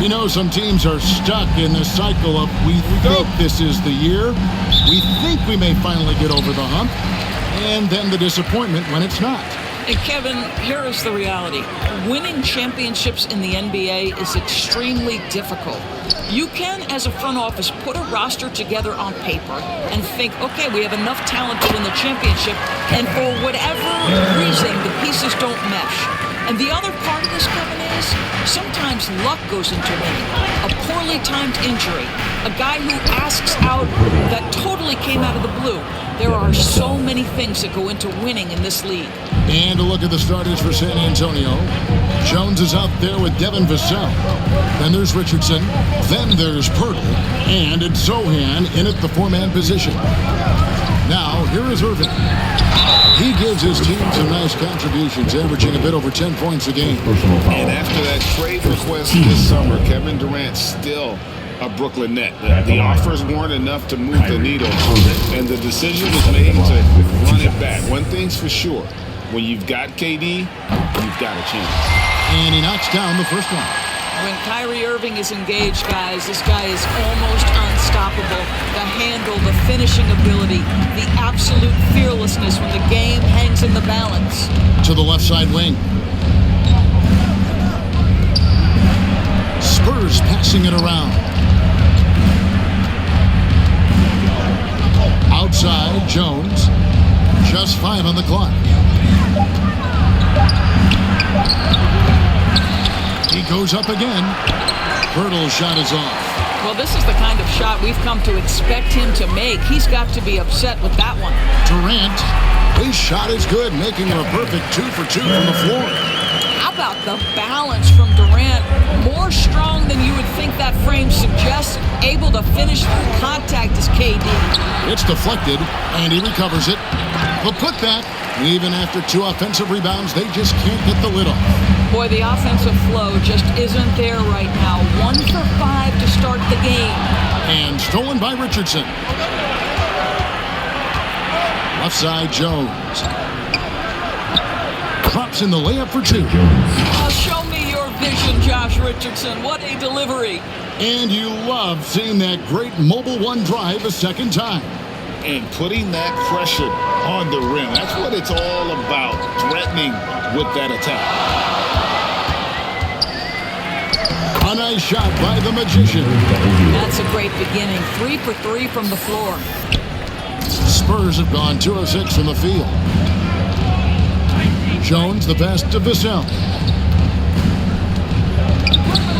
You know, some teams are stuck in the cycle of we think this is the year, we think we may finally get over the hump, and then the disappointment when it's not. And Kevin, here is the reality. Winning championships in the NBA is extremely difficult. You can, as a front office, put a roster together on paper and think, okay, we have enough talent to win the championship, and for whatever reason, the pieces don't mesh. And the other part of this, Kevin, is sometimes luck goes into winning. A poorly timed injury, a guy who asks out that totally came out of the blue. There are so many things that go into winning in this league. And a look at the starters for San Antonio. Jones is out there with Devin Vassell. Then there's Richardson. Then there's Pirtle. And it's Zohan in at the four-man position. Now, here is Irving. He gives his team some nice contributions, averaging a bit over 10 points a game. And after that trade request this summer, Kevin Durant's still a Brooklyn Net. The offers weren't enough to move the needle, and the decision was made to run it back. One thing's for sure, when you've got KD, you've got a chance. And he knocks down the first one. When Kyrie Irving is engaged, guys, this guy is almost unstoppable. The handle, the finishing ability, the absolute fearlessness when the game hangs in the balance. To the left side wing. Spurs passing it around. Outside, Jones. Just 5 on the clock. He goes up again. Pirtle's shot is off. Well, this is the kind of shot we've come to expect him to make. He's got to be upset with that one. Durant, his shot is good, making him a perfect 2 for 2 from the floor. How about the balance from Durant? More strong than you would think that frame suggests. Able to finish through contact is KD. It's deflected, and he recovers it. The putback, even after 2 offensive rebounds, they just can't get the lid off. Boy, the offensive flow just isn't there right now. 1 for 5 to start the game. And stolen by Richardson. Left side, Jones. Drops in the layup for 2. Oh, show me your vision, Josh Richardson. What a delivery. And you love seeing that great mobile one drive a second time. And putting that pressure on the rim. That's what it's all about, threatening with that attack. A nice shot by the Magician. That's a great beginning. 3 for 3 from the floor. Spurs have gone 2 of 6 from the field. Jones, the pass to Vassell.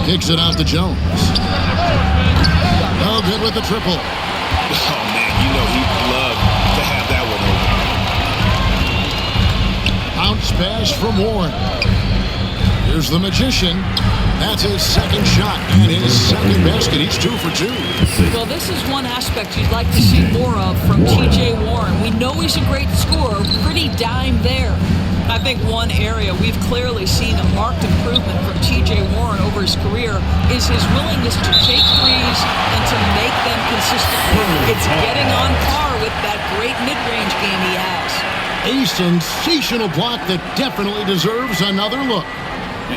Kicks it out to Jones. No good with the triple. Oh, man, you know he'd love to have that one over. Bounce pass from Warren. Here's the Magician. That's his second shot and his second basket. He's 2 for 2. Well, this is one aspect you'd like to see more of from T.J. Warren. We know he's a great scorer, pretty dime there. I think one area we've clearly seen a marked improvement from T.J. Warren over his career is his willingness to take threes and to make them consistently. It's getting on par with that great mid-range game he has. A sensational block that definitely deserves another look.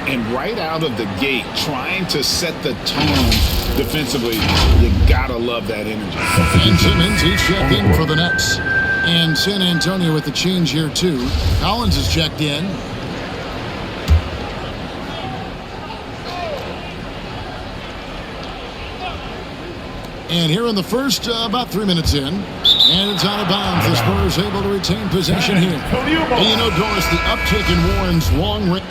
And right out of the gate, trying to set the tone defensively, you gotta love that energy. And Simmons, he's checked in for the Nets. And San Antonio with the change here, too. Collins is checked in. And here in the first, about 3 minutes in. And it's out of bounds. The Spurs able to retain possession here. And you know, Doris, the uptick in Warren's long range.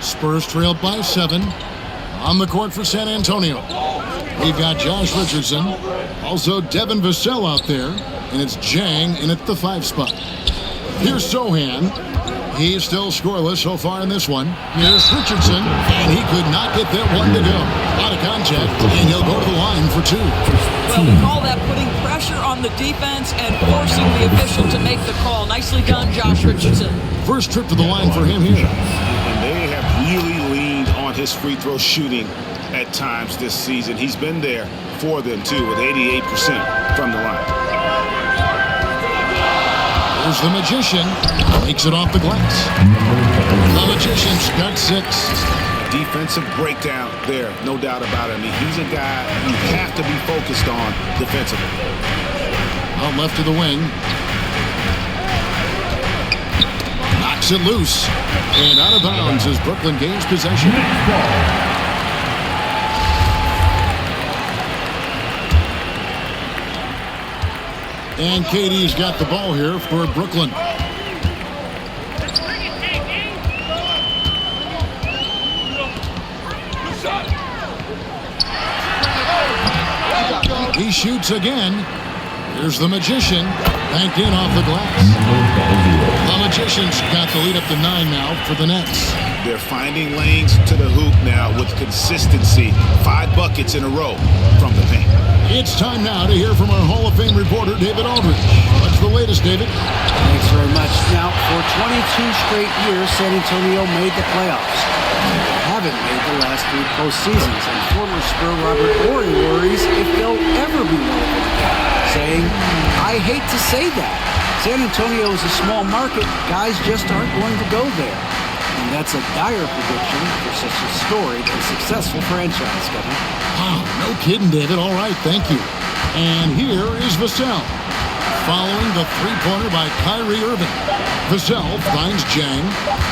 Spurs trailed by 7. On the court for San Antonio. We've got Josh Richardson. Also Devin Vassell out there. And it's Jang in at the 5 spot. Here's Zohan. He's still scoreless so far in this one. Here's Richardson. And he could not get that one to go. Out of contact. And he'll go to the line for 2. Well, we call that putting pressure on the defense and forcing the official to make the call. Nicely done, Josh Richardson. First trip to the line for him here. And they have really leaned on his free throw shooting at times this season. He's been there for them, too, with 88% from the line. Here's the Magician. Makes it off the glass. The Magician's got 6. Defensive breakdown there, no doubt about it. I mean, he's a guy you have to be focused on defensively. Out left to the wing. Knocks it loose. And out of bounds as Brooklyn gains possession. And KD's got the ball here for Brooklyn. He shoots again. Here's the Magician. Banked in off the glass. The Magician's got the lead up to 9 now for the Nets. They're finding lanes to the hoop now with consistency. 5 buckets in a row from the paint. It's time now to hear from our Hall of Fame reporter, David Aldridge. What's the latest, David? Thanks very much. Now, for 22 straight years, San Antonio made the playoffs. They haven't made the last 3 postseasons, and former Spur Robert Horry worries if they'll ever be relevant again, saying, "I hate to say that. San Antonio is a small market. Guys just aren't going to go there." And that's a dire prediction for such a storied and successful franchise, Kevin. Wow, no kidding, David. All right, thank you. And here is Vassell. Following the three-pointer by Kyrie Irving. Vassell finds Jang.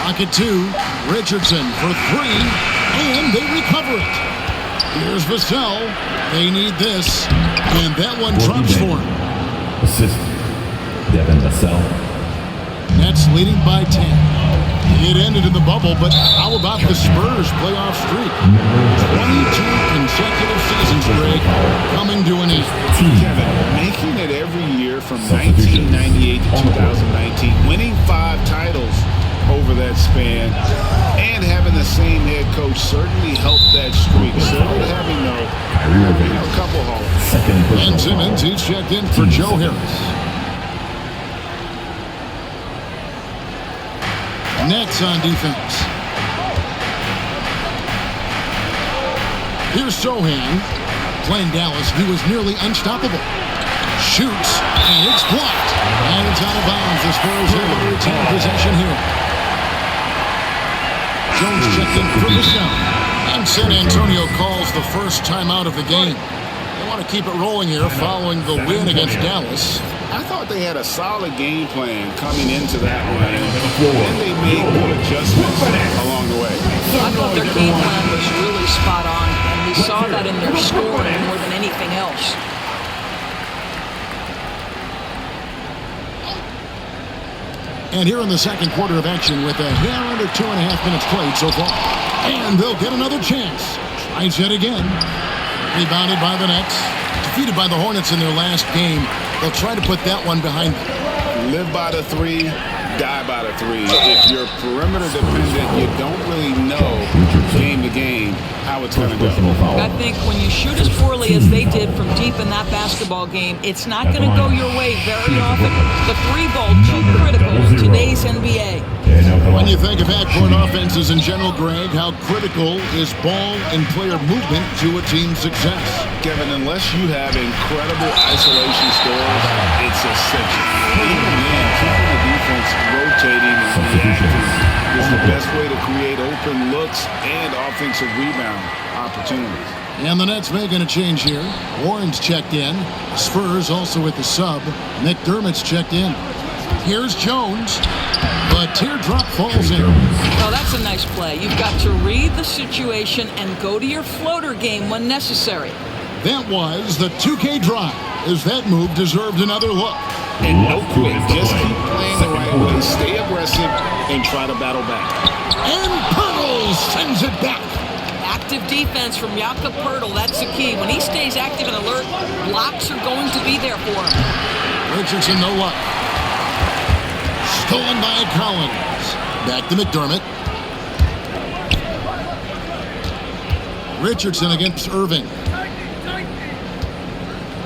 Pocket 2. Richardson for 3. And they recover it. Here's Vassell. They need this. And that one drops for him. Assist. Devin Vassell. Nets leading by 10. It ended in the bubble, but how about the Spurs playoff streak? 22 consecutive seasons, Greg, coming to an end. Kevin, making it every year from 1998 to 2019, winning 5 titles over that span, and having the same head coach certainly helped that streak. Certainly having a couple holes. And Simmons, he's checked in for Joe Harris. Nets on defense. Here's Sohan. Playing Dallas, he was nearly unstoppable. Shoots, and it's blocked. And it's out of bounds. The Spurs able to retain possession here. Jones checked in for Vassell. And San Antonio calls the first timeout of the game. They want to keep it rolling here following the win against Dallas. I thought they had a solid game plan coming into that one, and they made good adjustments along the way. I thought their game plan was really spot on, and we saw that in their scoring more than anything else. And here in the second quarter of action with a hair under 2.5 minutes played so far. And they'll get another chance. Tries it again. Rebounded by the Nets. Defeated by the Hornets in their last game. They'll try to put that one behind them. Live by the 3, die by the 3. If you're perimeter dependent, you don't really know game to game how it's going to go. I think when you shoot as poorly as they did from deep in that basketball game, it's not going to go your way very often. The 3 ball, too critical in today's NBA. When you think of backcourt offenses in general, Greg, how critical is ball and player movement to a team's success? Kevin, unless you have incredible isolation skills, it's essential. Even then, keeping the defense rotating and reacting is the best way to create open looks and offensive rebound opportunities. And the Nets making a change here. Warren's checked in. Spurs also with the sub. McDermott's checked in. Here's Jones. But teardrop falls in. Well, that's a nice play. You've got to read the situation and go to your floater game when necessary. That was the 2K drive, as that move deserved another look. And no quit. Just keep playing the right way. Stay aggressive and try to battle back. And Pirtle sends it back. Active defense from Jakob Pirtle. That's the key. When he stays active and alert, blocks are going to be there for him. Richardson, no luck. Stolen by Collins. Back to McDermott. Richardson against Irving.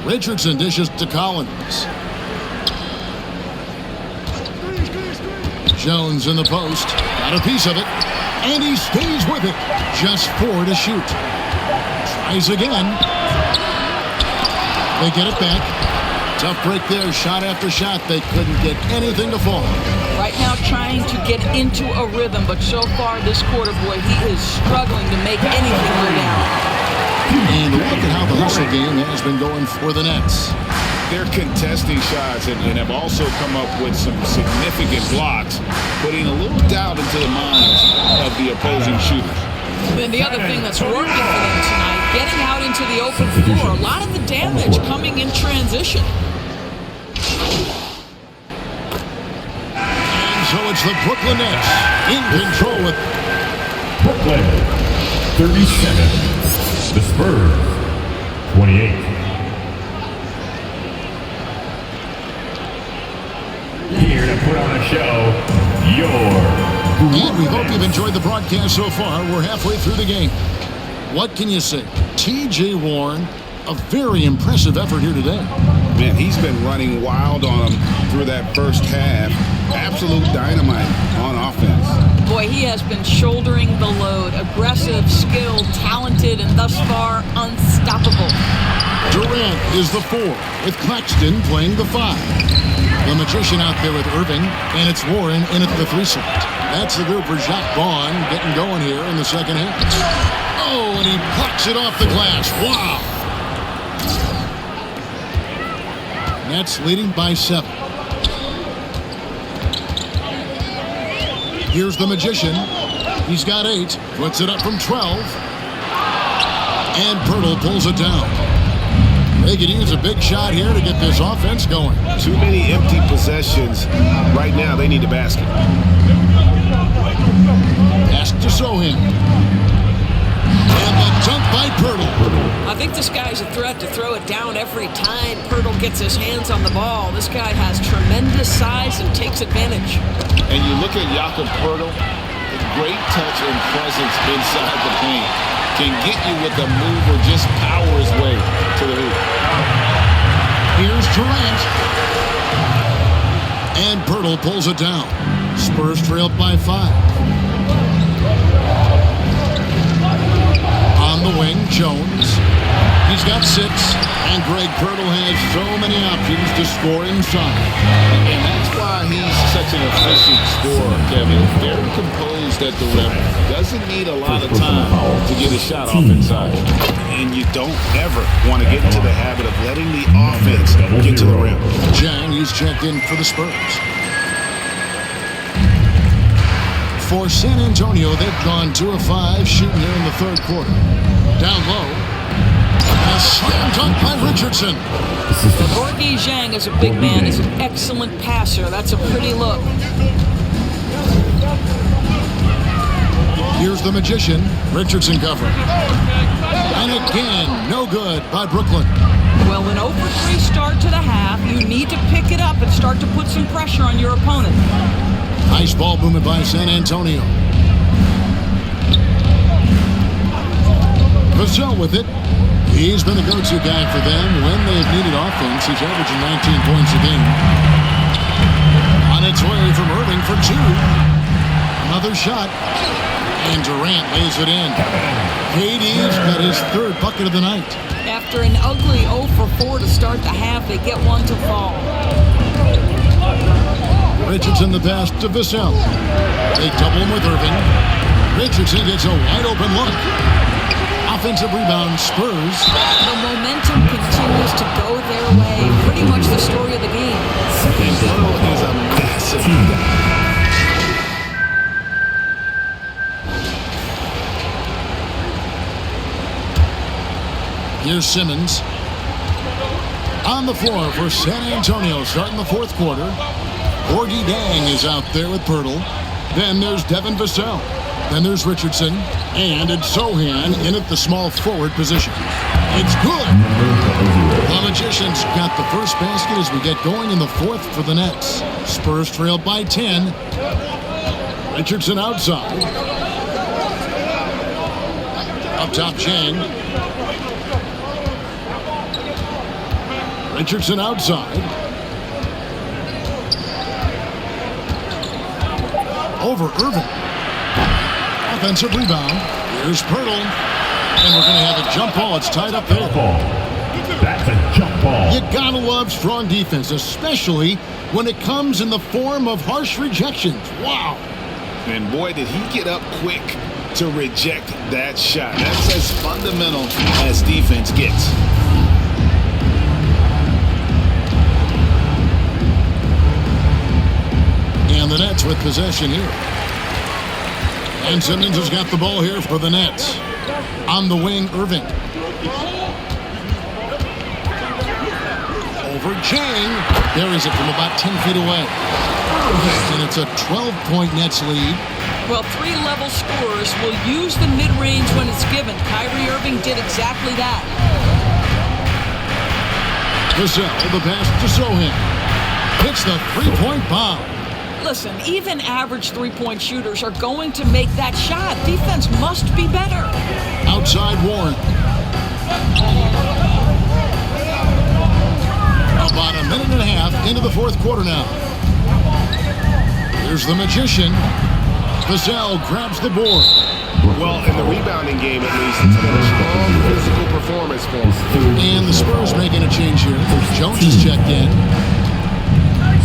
Richardson dishes to Collins. Jones in the post. Got a piece of it. And he stays with it. Just 4 to shoot. Tries again. They get it back. Tough break there, shot after shot. They couldn't get anything to fall. Right now trying to get into a rhythm, but so far this quarter, boy, he is struggling to make anything go down. And look at how the hustle game has been going for the Nets. They're contesting shots and have also come up with some significant blocks, putting a little doubt into the minds of the opposing shooters. Then the other thing that's working for them tonight, getting out into the open floor. A lot of the damage coming in transition. And so it's the Brooklyn Nets in control with Brooklyn, 37. The Spurs, 28. Here to put on a show, And we hope you've enjoyed the broadcast so far. We're halfway through the game. What can you say? T.J. Warren, a very impressive effort here today. Man, he's been running wild on them through that first half. Absolute dynamite on offense. Boy, he has been shouldering the load. Aggressive, skilled, talented, and thus far unstoppable. Durant is the 4, with Claxton playing the 5. The Magician out there with Irving, and it's Warren in at the 3 slot. That's the group for Jacques Vaughn getting going here in the second half. Oh, and he plucks it off the glass. Wow! Nets leading by 7. Here's the Magician. He's got 8. Puts it up from 12. And Pirtle pulls it down. They could use a big shot here to get this offense going. Too many empty possessions. Right now, they need a basket. Pass to Sohan. And the dunk by Pirtle. I think this guy's a threat to throw it down every time Pirtle gets his hands on the ball. This guy has tremendous size and takes advantage. And you look at Jakob Pirtle, great touch and presence inside the paint. Can get you with a move or just power his way to the hoop. Here's Durant. And Pirtle pulls it down. Spurs trailed by 5. On the wing, Jones. He's got 6. And Greg Pirtle has so many options to score inside. And that's why he's such an efficient scorer, Kevin. Very composed at the rim. Doesn't need a lot of time to get a shot off inside. And you don't ever want to get into the habit of letting the offense get to the rim. Jang, he's checked in for the Spurs. For San Antonio, they've gone 2 of 5 shooting here in the third quarter. Down low. A slam dunk by Richardson. Gorgui Zhang is a big man. He's an excellent passer. That's a pretty look. Here's the Magician. Richardson covering. And again, no good by Brooklyn. Well, an 0 for 3 start to the half. You need to pick it up and start to put some pressure on your opponent. Nice ball movement by San Antonio. Vassell with it. He's been the go-to guy for them when they've needed offense. He's averaging 19 points a game. On its way from Irving for 2. Another shot. And Durant lays it in. KD's got his 3rd bucket of the night. After an ugly 0 for 4 to start the half, they get one to fall. Richardson the pass to Vassell. They double him with Irving. Richardson gets a wide-open look. Offensive rebound, Spurs. The momentum continues to go their way. Pretty much the story of the game. Pirtle is a massive guy. Here's Simmons. On the floor for San Antonio, starting the 4th quarter. Gorgui Dang is out there with Pirtle. Then there's Devin Vassell. Then there's Richardson. And it's Sohan in at the small forward position. It's good. The Magicians got the first basket as we get going in the 4th for the Nets. Spurs trail by 10. Richardson outside. Up top, Chang. Richardson outside. Over Irving. Offensive rebound. Here's Pirtle. And we're going to have a jump ball. It's tied up there. That's a jump ball. You gotta love strong defense, especially when it comes in the form of harsh rejections. Wow. And boy, did he get up quick to reject that shot. That's as fundamental as defense gets. And the Nets with possession here. And Simmons has got the ball here for the Nets. On the wing, Irving. Over Chang. Buries it from about 10 feet away. And it's a 12-point Nets lead. Well, three-level scorers will use the mid-range when it's given. Kyrie Irving did exactly that. Vassell, the pass to Sohan. Hits the three-point bomb. Listen, even average three-point shooters are going to make that shot. Defense must be better. Outside Warren. About a minute and a half into the fourth quarter now. Here's the Magician. Vassell grabs the board. Well, in the rebounding game, at least, it's been a strong physical performance for him. And the Spurs making a change here. Jones is checked in.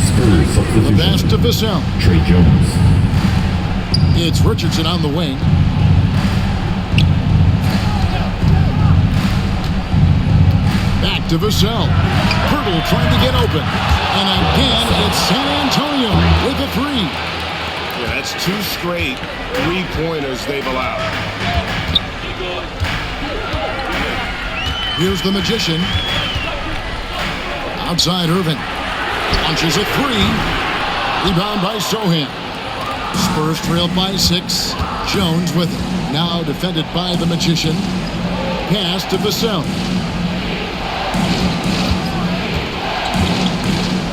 Spurs The pass to Vassell. Trey Jones. It's Richardson on the wing. Back to Vassell. Pirtle trying to get open. And again, it's San Antonio with a three. Yeah, that's two straight three-pointers they've allowed. Here's the Magician. Outside Irving. Launches a three. Rebound by Sohan. Spurs trailed by 6. Jones with it. Now defended by the Magician. Pass to Vassell.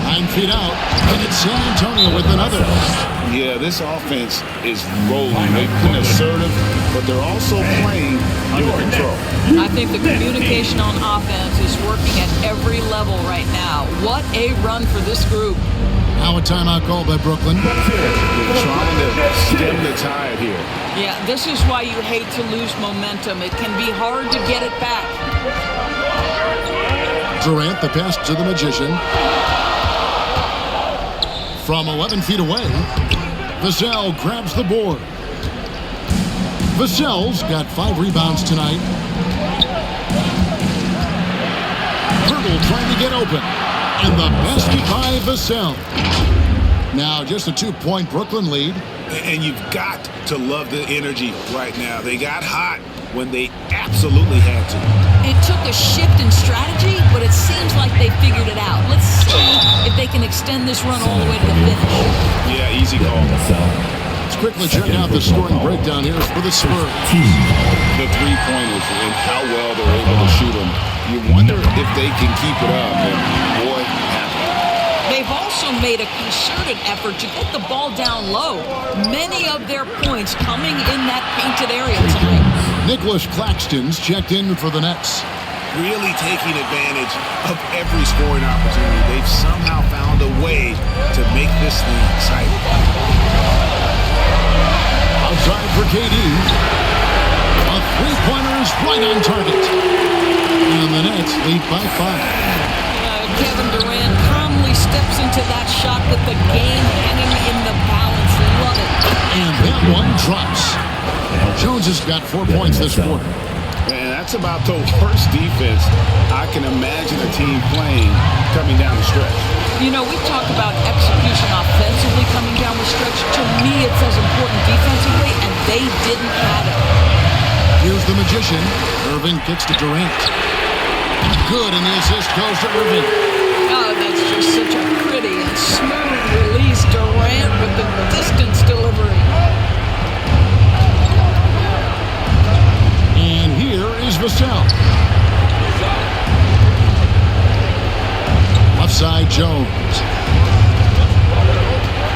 9 feet out. And it's San Antonio with another. Yeah, this offense is rolling. They've been assertive, but they're also playing under control. I think the communication on offense is working at every level right now. What a run for this group. Now a timeout call by Brooklyn. They're trying to stem the tide here. Yeah, this is why you hate to lose momentum. It can be hard to get it back. Durant, the pass to the Magician. From 11 feet away, Vassell grabs the board. Vassell's got 5 rebounds tonight. Pirtle trying to get open. And the basket by Vassell. Now just a 2-point Brooklyn lead. And you've got to love the energy right now. They got hot when they absolutely had to. It took a shift in strategy, but it seems like they figured it out. Let's see if they can extend this run all the way to the finish. Yeah, easy call. Let's quickly check out the scoring breakdown here for the Spurs. The three-pointers and how well they're able to shoot them. You wonder if they can keep it up. And boy, They've also made a concerted effort to get the ball down low. Many of their points coming in that painted area tonight. Nicholas Claxton's checked in for the Nets. really taking advantage of every scoring opportunity. They've somehow found a way to make this thing exciting. Outside for KD. A three-pointer is right on target. And the Nets lead by 5. Kevin Durant calmly steps into that shot with the game hanging in the balance. Love it. And that one drops. Jones has got 4 points this quarter. Man, that's about the worst defense I can imagine a team playing coming down the stretch. You know, we talk about execution offensively coming down the stretch. To me, it's as important defensively, and they didn't have it. Here's the magician. Irving kicks to Durant. Good, and the assist goes to Irving. Oh, that's just such a pretty and smooth release. Durant with the distance delivery. And here is Vassell. Left side, Jones.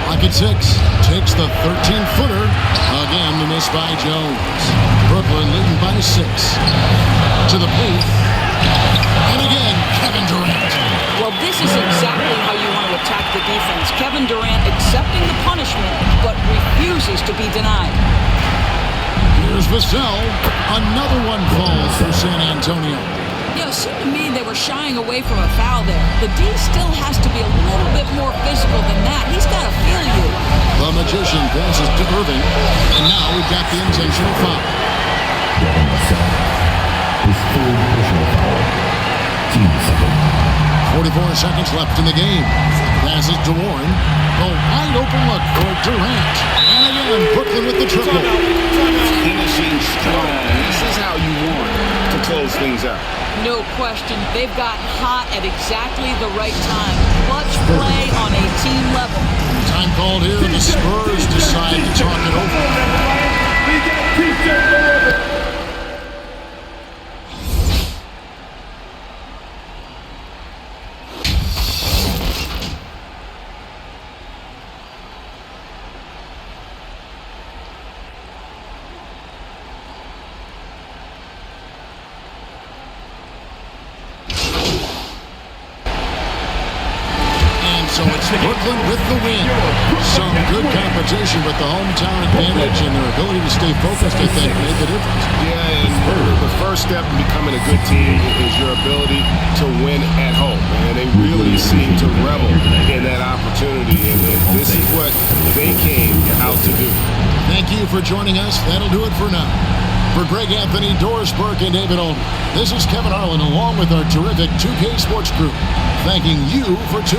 Pocket 6. Takes the 13-footer. Again, the miss by Jones. Brooklyn leading by 6. To the booth. And again, Kevin Durant. Well, this is exactly how you want to attack the defense. Kevin Durant accepting the punishment, but refuses to be denied. Here's Vassell. Another one falls for San Antonio. You know, it seemed to me they were shying away from a foul there. The D still has to be a little bit more physical than that. He's got to feel you. The Magician passes to Irving, and now we've got the intentional foul. Devin Vassell. His third personal foul. Team second. 44 seconds left in the game. Passes to Warren. A wide open look for Durant. And again, Brooklyn with the triple. Finishing strong. This is how you want to close things out. No question. They've gotten hot at exactly the right time. Clutch play on a team level. Time called here. The Spurs decide to talk it over. So it's Brooklyn with the win. Some good competition with the hometown advantage and their ability to stay focused, I think, made the difference. Yeah, and the first step in becoming a good team is your ability to win at home. And they really seem to revel in that opportunity. And this is what they came out to do. Thank you for joining us. That'll do it for now. For Greg Anthony, Doris Burke, and David Olden, this is Kevin Harlan along with our terrific 2K Sports Group, thanking you for tuning in.